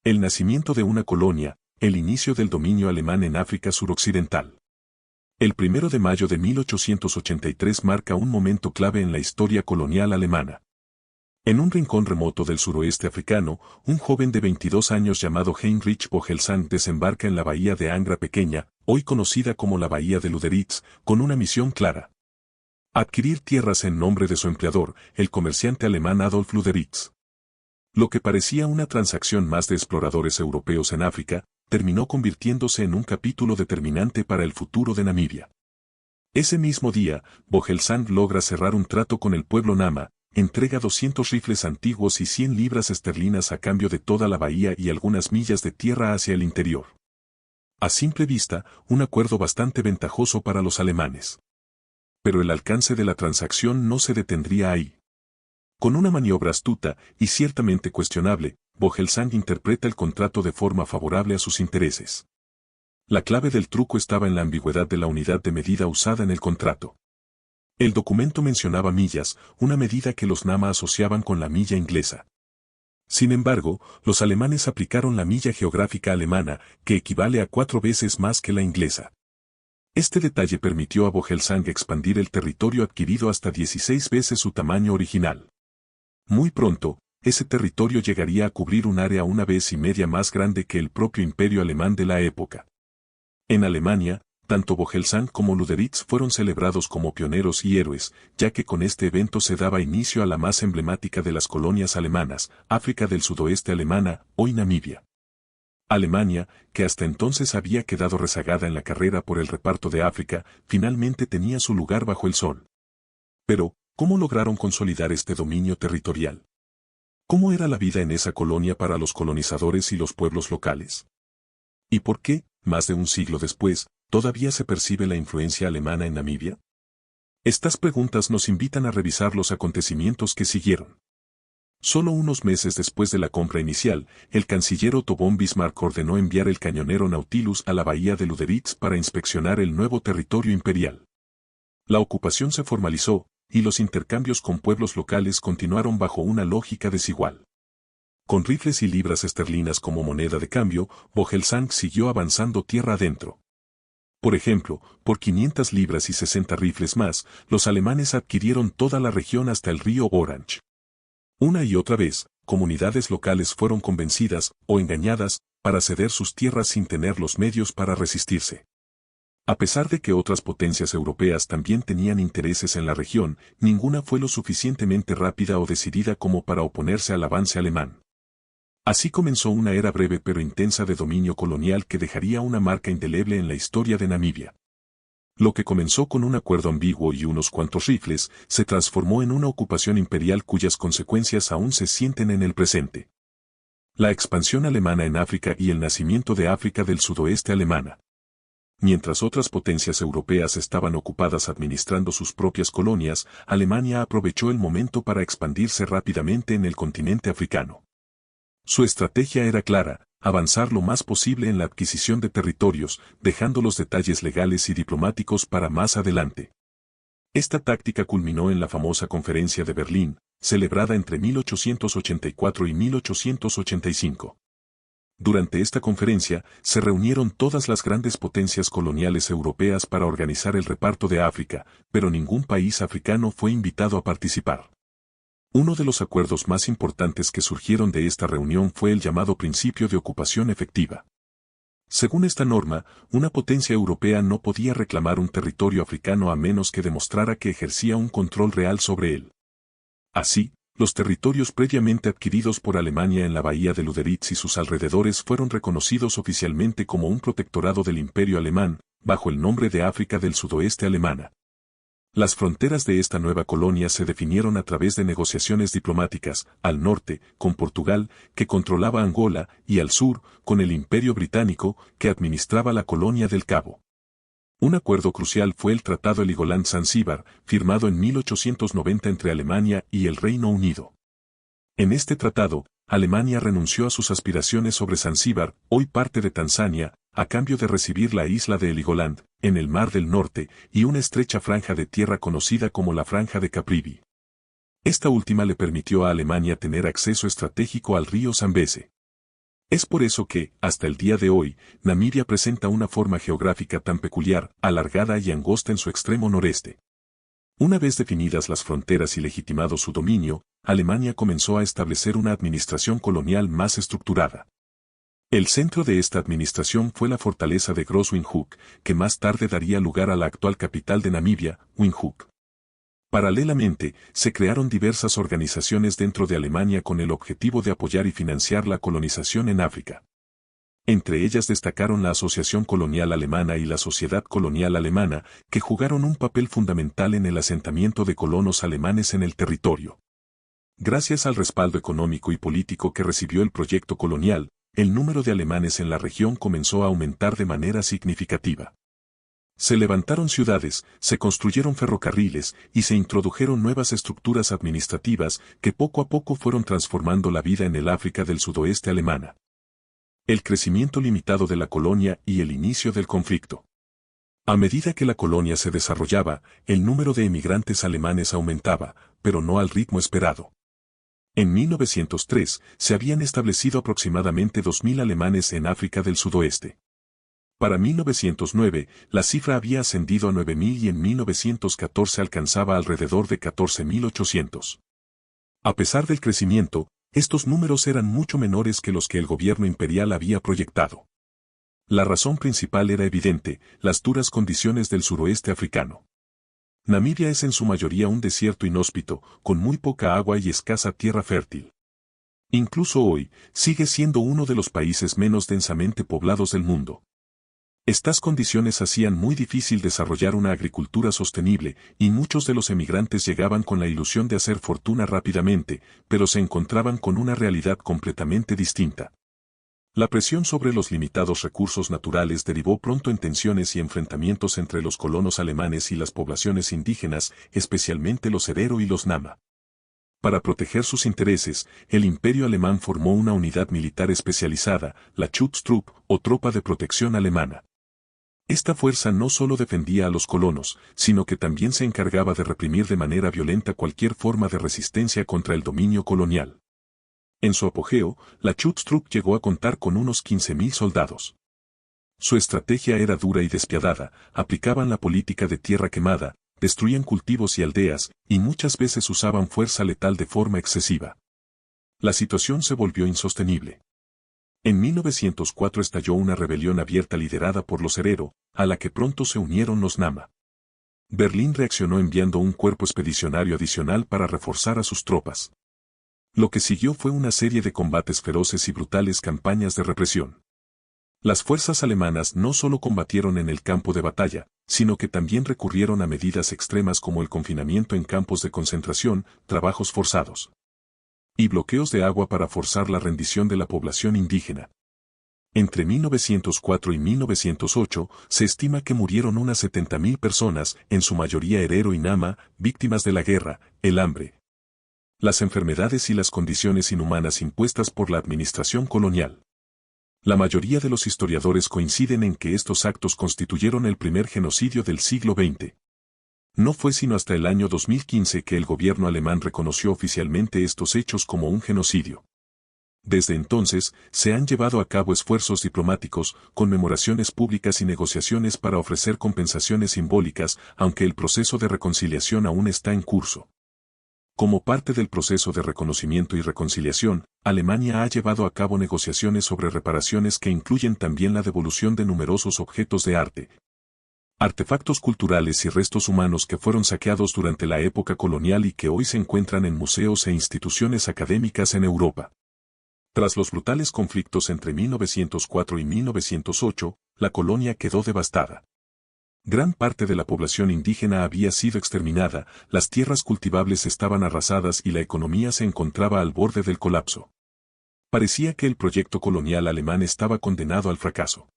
El nacimiento de una colonia, el inicio del dominio alemán en África suroccidental. El 1 de mayo de 1883 marca un momento clave en la historia colonial alemana. En un rincón remoto del suroeste africano, un joven de 22 años llamado Heinrich Vogelsang desembarca en la bahía de Angra Pequeña, hoy conocida como la bahía de Lüderitz, con una misión clara. Adquirir tierras en nombre de su empleador, el comerciante alemán Adolf Lüderitz. Lo que parecía una transacción más de exploradores europeos en África, terminó convirtiéndose en un capítulo determinante para el futuro de Namibia. Ese mismo día, Vogelsang logra cerrar un trato con el pueblo Nama, entrega 200 rifles antiguos y 100 libras esterlinas a cambio de toda la bahía y algunas millas de tierra hacia el interior. A simple vista, un acuerdo bastante ventajoso para los alemanes. Pero el alcance de la transacción no se detendría ahí. Con una maniobra astuta y ciertamente cuestionable, Vogelsang interpreta el contrato de forma favorable a sus intereses. La clave del truco estaba en la ambigüedad de la unidad de medida usada en el contrato. El documento mencionaba millas, una medida que los Nama asociaban con la milla inglesa. Sin embargo, los alemanes aplicaron la milla geográfica alemana, que equivale a 4 veces más que la inglesa. Este detalle permitió a Vogelsang expandir el territorio adquirido hasta 16 veces su tamaño original. Muy pronto, ese territorio llegaría a cubrir un área 1,5 veces más grande que el propio imperio alemán de la época. En Alemania, tanto Vogelsang como Lüderitz fueron celebrados como pioneros y héroes, ya que con este evento se daba inicio a la más emblemática de las colonias alemanas, África del Sudoeste alemana, hoy Namibia. Alemania, que hasta entonces había quedado rezagada en la carrera por el reparto de África, finalmente tenía su lugar bajo el sol. Pero, ¿cómo lograron consolidar este dominio territorial? ¿Cómo era la vida en esa colonia para los colonizadores y los pueblos locales? ¿Y por qué, más de un siglo después, todavía se percibe la influencia alemana en Namibia? Estas preguntas nos invitan a revisar los acontecimientos que siguieron. Solo unos meses después de la compra inicial, el canciller Otto von Bismarck ordenó enviar el cañonero Nautilus a la bahía de Lüderitz para inspeccionar el nuevo territorio imperial. La ocupación se formalizó, y los intercambios con pueblos locales continuaron bajo una lógica desigual. Con rifles y libras esterlinas como moneda de cambio, Vogelsang siguió avanzando tierra adentro. Por ejemplo, por 500 libras y 60 rifles más, los alemanes adquirieron toda la región hasta el río Orange. Una y otra vez, comunidades locales fueron convencidas, o engañadas, para ceder sus tierras sin tener los medios para resistirse. A pesar de que otras potencias europeas también tenían intereses en la región, ninguna fue lo suficientemente rápida o decidida como para oponerse al avance alemán. Así comenzó una era breve pero intensa de dominio colonial que dejaría una marca indeleble en la historia de Namibia. Lo que comenzó con un acuerdo ambiguo y unos cuantos rifles, se transformó en una ocupación imperial cuyas consecuencias aún se sienten en el presente. La expansión alemana en África y el nacimiento de África del Sudoeste alemana. Mientras otras potencias europeas estaban ocupadas administrando sus propias colonias, Alemania aprovechó el momento para expandirse rápidamente en el continente africano. Su estrategia era clara: avanzar lo más posible en la adquisición de territorios, dejando los detalles legales y diplomáticos para más adelante. Esta táctica culminó en la famosa Conferencia de Berlín, celebrada entre 1884 y 1885. Durante esta conferencia, se reunieron todas las grandes potencias coloniales europeas para organizar el reparto de África, pero ningún país africano fue invitado a participar. Uno de los acuerdos más importantes que surgieron de esta reunión fue el llamado principio de ocupación efectiva. Según esta norma, una potencia europea no podía reclamar un territorio africano a menos que demostrara que ejercía un control real sobre él. Así, los territorios previamente adquiridos por Alemania en la bahía de Lüderitz y sus alrededores fueron reconocidos oficialmente como un protectorado del Imperio Alemán, bajo el nombre de África del Sudoeste alemana. Las fronteras de esta nueva colonia se definieron a través de negociaciones diplomáticas, al norte, con Portugal, que controlaba Angola, y al sur, con el Imperio Británico, que administraba la colonia del Cabo. Un acuerdo crucial fue el Tratado Heligoland-Zanzíbar, firmado en 1890 entre Alemania y el Reino Unido. En este tratado, Alemania renunció a sus aspiraciones sobre Zanzíbar, hoy parte de Tanzania, a cambio de recibir la isla de Heligoland, en el Mar del Norte, y una estrecha franja de tierra conocida como la Franja de Caprivi. Esta última le permitió a Alemania tener acceso estratégico al río Zambeze. Es por eso que, hasta el día de hoy, Namibia presenta una forma geográfica tan peculiar, alargada y angosta en su extremo noreste. Una vez definidas las fronteras y legitimado su dominio, Alemania comenzó a establecer una administración colonial más estructurada. El centro de esta administración fue la fortaleza de Groot-Windhoek, que más tarde daría lugar a la actual capital de Namibia, Windhoek. Paralelamente, se crearon diversas organizaciones dentro de Alemania con el objetivo de apoyar y financiar la colonización en África. Entre ellas destacaron la Asociación Colonial Alemana y la Sociedad Colonial Alemana, que jugaron un papel fundamental en el asentamiento de colonos alemanes en el territorio. Gracias al respaldo económico y político que recibió el proyecto colonial, el número de alemanes en la región comenzó a aumentar de manera significativa. Se levantaron ciudades, se construyeron ferrocarriles y se introdujeron nuevas estructuras administrativas que poco a poco fueron transformando la vida en el África del sudoeste alemana. El crecimiento limitado de la colonia y el inicio del conflicto. A medida que la colonia se desarrollaba, el número de emigrantes alemanes aumentaba, pero no al ritmo esperado. En 1903 se habían establecido aproximadamente 2.000 alemanes en África del sudoeste. Para 1909, la cifra había ascendido a 9.000 y en 1914 alcanzaba alrededor de 14.800. A pesar del crecimiento, estos números eran mucho menores que los que el gobierno imperial había proyectado. La razón principal era evidente, las duras condiciones del suroeste africano. Namibia es en su mayoría un desierto inhóspito, con muy poca agua y escasa tierra fértil. Incluso hoy, sigue siendo uno de los países menos densamente poblados del mundo. Estas condiciones hacían muy difícil desarrollar una agricultura sostenible, y muchos de los emigrantes llegaban con la ilusión de hacer fortuna rápidamente, pero se encontraban con una realidad completamente distinta. La presión sobre los limitados recursos naturales derivó pronto en tensiones y enfrentamientos entre los colonos alemanes y las poblaciones indígenas, especialmente los Herero y los Nama. Para proteger sus intereses, el Imperio Alemán formó una unidad militar especializada, la Schutztruppe, o Tropa de Protección Alemana. Esta fuerza no solo defendía a los colonos, sino que también se encargaba de reprimir de manera violenta cualquier forma de resistencia contra el dominio colonial. En su apogeo, la Schutztruppe llegó a contar con unos 15.000 soldados. Su estrategia era dura y despiadada, aplicaban la política de tierra quemada, destruían cultivos y aldeas, y muchas veces usaban fuerza letal de forma excesiva. La situación se volvió insostenible. En 1904 estalló una rebelión abierta liderada por los Herero, a la que pronto se unieron los Nama. Berlín reaccionó enviando un cuerpo expedicionario adicional para reforzar a sus tropas. Lo que siguió fue una serie de combates feroces y brutales campañas de represión. Las fuerzas alemanas no solo combatieron en el campo de batalla, sino que también recurrieron a medidas extremas como el confinamiento en campos de concentración, trabajos forzados y bloqueos de agua para forzar la rendición de la población indígena. Entre 1904 y 1908, se estima que murieron unas 70.000 personas, en su mayoría Herero y Nama, víctimas de la guerra, el hambre, las enfermedades y las condiciones inhumanas impuestas por la administración colonial. La mayoría de los historiadores coinciden en que estos actos constituyeron el primer genocidio del siglo XX. No fue sino hasta el año 2015 que el gobierno alemán reconoció oficialmente estos hechos como un genocidio. Desde entonces, se han llevado a cabo esfuerzos diplomáticos, conmemoraciones públicas y negociaciones para ofrecer compensaciones simbólicas, aunque el proceso de reconciliación aún está en curso. Como parte del proceso de reconocimiento y reconciliación, Alemania ha llevado a cabo negociaciones sobre reparaciones que incluyen también la devolución de numerosos objetos de arte, artefactos culturales y restos humanos que fueron saqueados durante la época colonial y que hoy se encuentran en museos e instituciones académicas en Europa. Tras los brutales conflictos entre 1904 y 1908, la colonia quedó devastada. Gran parte de la población indígena había sido exterminada, las tierras cultivables estaban arrasadas y la economía se encontraba al borde del colapso. Parecía que el proyecto colonial alemán estaba condenado al fracaso.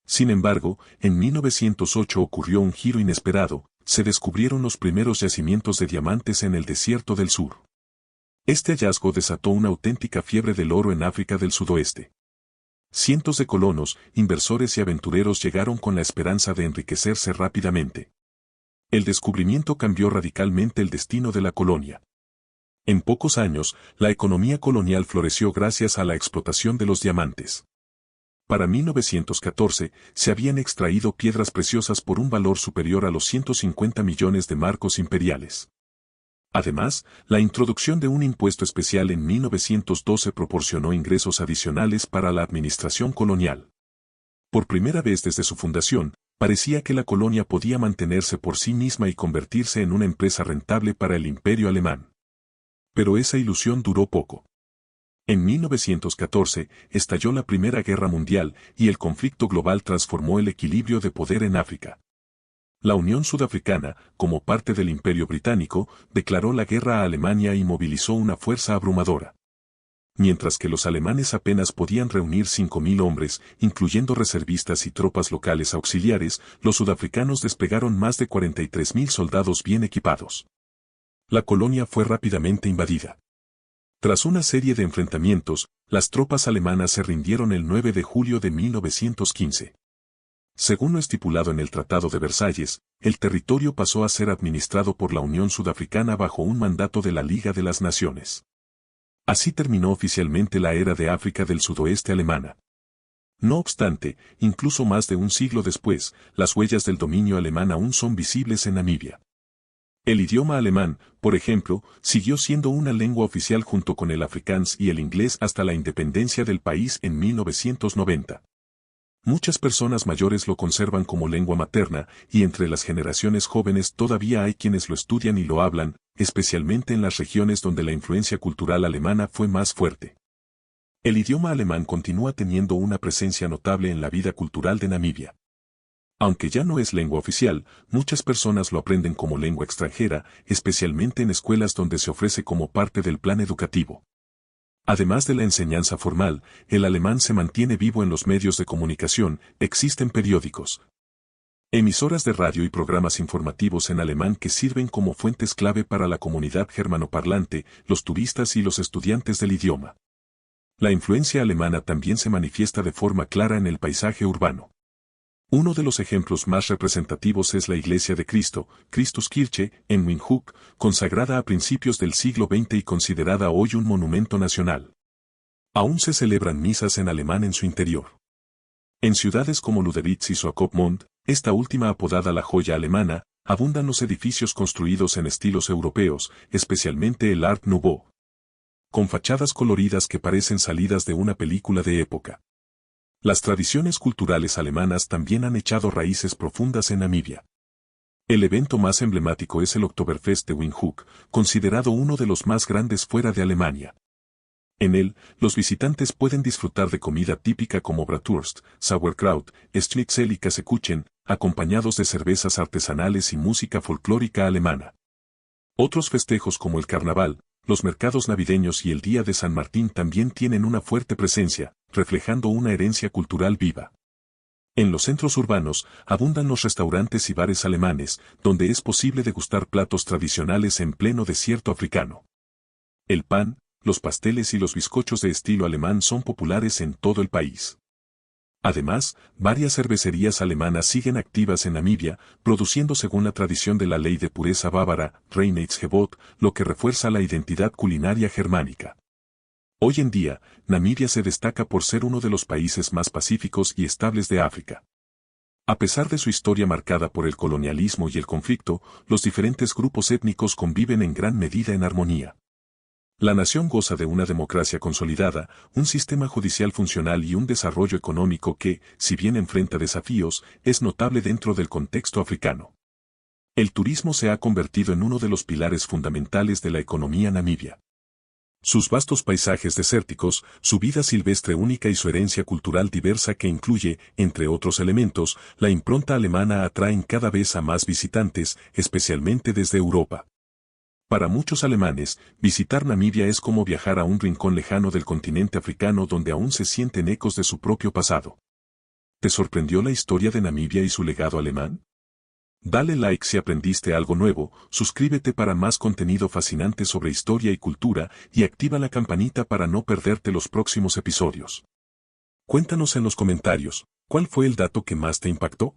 Sin embargo, en 1908 ocurrió un giro inesperado, se descubrieron los primeros yacimientos de diamantes en el desierto del sur. Este hallazgo desató una auténtica fiebre del oro en África del sudoeste. Cientos de colonos, inversores y aventureros llegaron con la esperanza de enriquecerse rápidamente. El descubrimiento cambió radicalmente el destino de la colonia. En pocos años, la economía colonial floreció gracias a la explotación de los diamantes. Para 1914, se habían extraído piedras preciosas por un valor superior a los 150 millones de marcos imperiales. Además, la introducción de un impuesto especial en 1912 proporcionó ingresos adicionales para la administración colonial. Por primera vez desde su fundación, parecía que la colonia podía mantenerse por sí misma y convertirse en una empresa rentable para el imperio alemán. Pero esa ilusión duró poco. En 1914, estalló la Primera Guerra Mundial y el conflicto global transformó el equilibrio de poder en África. La Unión Sudafricana, como parte del Imperio Británico, declaró la guerra a Alemania y movilizó una fuerza abrumadora. Mientras que los alemanes apenas podían reunir 5.000 hombres, incluyendo reservistas y tropas locales auxiliares, los sudafricanos desplegaron más de 43.000 soldados bien equipados. La colonia fue rápidamente invadida. Tras una serie de enfrentamientos, las tropas alemanas se rindieron el 9 de julio de 1915. Según lo estipulado en el Tratado de Versalles, el territorio pasó a ser administrado por la Unión Sudafricana bajo un mandato de la Liga de las Naciones. Así terminó oficialmente la era de África del Sudoeste alemana. No obstante, incluso más de un siglo después, las huellas del dominio alemán aún son visibles en Namibia. El idioma alemán, por ejemplo, siguió siendo una lengua oficial junto con el afrikáans y el inglés hasta la independencia del país en 1990. Muchas personas mayores lo conservan como lengua materna, y entre las generaciones jóvenes todavía hay quienes lo estudian y lo hablan, especialmente en las regiones donde la influencia cultural alemana fue más fuerte. El idioma alemán continúa teniendo una presencia notable en la vida cultural de Namibia. Aunque ya no es lengua oficial, muchas personas lo aprenden como lengua extranjera, especialmente en escuelas donde se ofrece como parte del plan educativo. Además de la enseñanza formal, el alemán se mantiene vivo en los medios de comunicación, existen periódicos, emisoras de radio y programas informativos en alemán que sirven como fuentes clave para la comunidad germanoparlante, los turistas y los estudiantes del idioma. La influencia alemana también se manifiesta de forma clara en el paisaje urbano. Uno de los ejemplos más representativos es la Iglesia de Cristo, Christuskirche, en Windhoek, consagrada a principios del siglo XX y considerada hoy un monumento nacional. Aún se celebran misas en alemán en su interior. En ciudades como Luderitz y Swakopmund, esta última apodada la joya alemana, abundan los edificios construidos en estilos europeos, especialmente el Art Nouveau, con fachadas coloridas que parecen salidas de una película de época. Las tradiciones culturales alemanas también han echado raíces profundas en Namibia. El evento más emblemático es el Oktoberfest de Windhoek, considerado uno de los más grandes fuera de Alemania. En él, los visitantes pueden disfrutar de comida típica como bratwurst, sauerkraut, schnitzel y käsekuchen, acompañados de cervezas artesanales y música folclórica alemana. Otros festejos como el carnaval, los mercados navideños y el Día de San Martín también tienen una fuerte presencia, reflejando una herencia cultural viva. En los centros urbanos, abundan los restaurantes y bares alemanes, donde es posible degustar platos tradicionales en pleno desierto africano. El pan, los pasteles y los bizcochos de estilo alemán son populares en todo el país. Además, varias cervecerías alemanas siguen activas en Namibia, produciendo según la tradición de la ley de pureza bávara, Reinheitsgebot, lo que refuerza la identidad culinaria germánica. Hoy en día, Namibia se destaca por ser uno de los países más pacíficos y estables de África. A pesar de su historia marcada por el colonialismo y el conflicto, los diferentes grupos étnicos conviven en gran medida en armonía. La nación goza de una democracia consolidada, un sistema judicial funcional y un desarrollo económico que, si bien enfrenta desafíos, es notable dentro del contexto africano. El turismo se ha convertido en uno de los pilares fundamentales de la economía namibia. Sus vastos paisajes desérticos, su vida silvestre única y su herencia cultural diversa que incluye, entre otros elementos, la impronta alemana atraen cada vez a más visitantes, especialmente desde Europa. Para muchos alemanes, visitar Namibia es como viajar a un rincón lejano del continente africano donde aún se sienten ecos de su propio pasado. ¿Te sorprendió la historia de Namibia y su legado alemán? Dale like si aprendiste algo nuevo, suscríbete para más contenido fascinante sobre historia y cultura y activa la campanita para no perderte los próximos episodios. Cuéntanos en los comentarios, ¿cuál fue el dato que más te impactó?